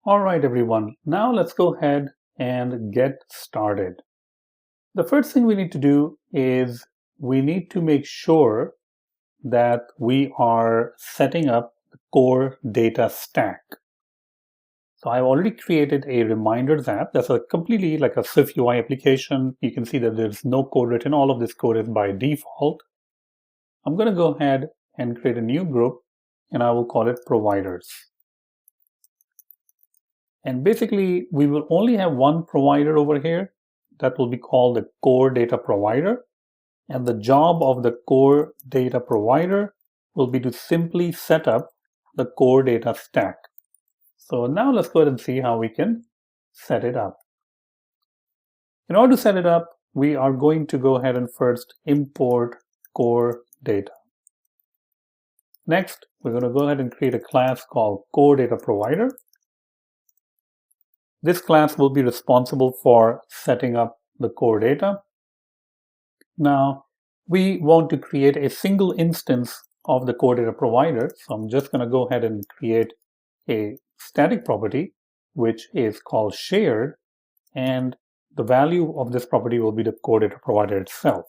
All right, everyone. Now let's go ahead and get started. The first thing we need to do is we need to make sure that we are setting up the core data stack. So I've already created a reminders app. That's a completely like a Swift UI application. You can see that there's no code written. All of this code is by default. I'm going to go ahead and create a new group, and I will call it providers. And basically, we will only have one provider over here that will be called the core data provider. And the job of the core data provider will be to simply set up the core data stack. So now let's go ahead and see how we can set it up. In order to set it up, we are going to go ahead and first import core data. Next, we're going to go ahead and create a class called core data provider. This class will be responsible for setting up the core data. Now, we want to create a single instance of the core data provider. So I'm just going to go ahead and create a static property, which is called shared. And the value of this property will be the core data provider itself.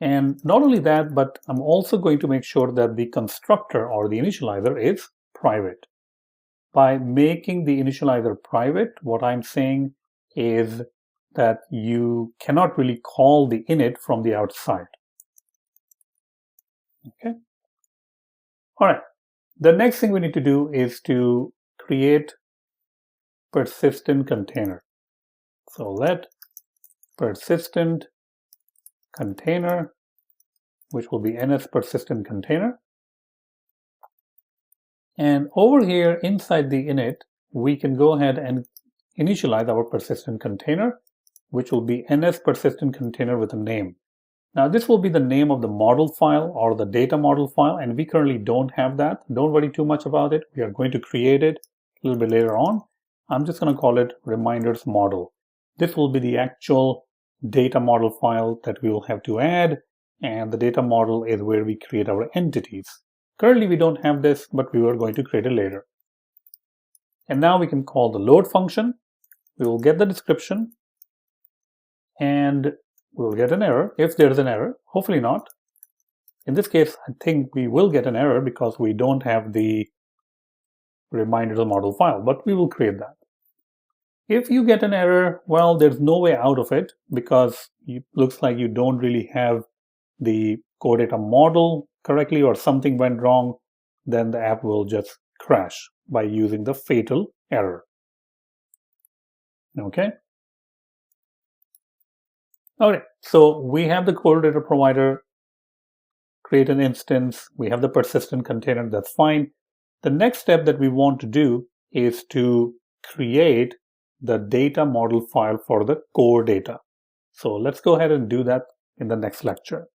And not only that, but I'm also going to make sure that the constructor or the initializer is private. By making the initializer private, what I'm saying is that you cannot really call the init from the outside. Okay. All right. The next thing we need to do is to create persistent container. So let persistent container, which will be ns persistent container. And over here inside the init, we can go ahead and initialize our persistent container, which will be ns persistent container with a name. Now this will be the name of the model file or the data model file, and we currently don't have that. Don't worry too much about it. We are going to create it a little bit later on. I'm just going to call it reminders model. This will be the actual data model file that we will have to add, and the data model is where we create our entities. Currently we don't have this, but we are going to create it later. And now we can call the load function. We will get the description, and we'll get an error if there's an error. Hopefully not. In this case, I think we will get an error because we don't have the reminders model file, but we will create that. If you get an error, well, there's no way out of it because it looks like you don't really have the core data model correctly or something went wrong. Then the app will just crash by using the fatal error. Okay. Okay, so we have the core data provider, create an instance, we have the persistent container, that's fine. The next step that we want to do is to create the data model file for the core data. So let's go ahead and do that in the next lecture.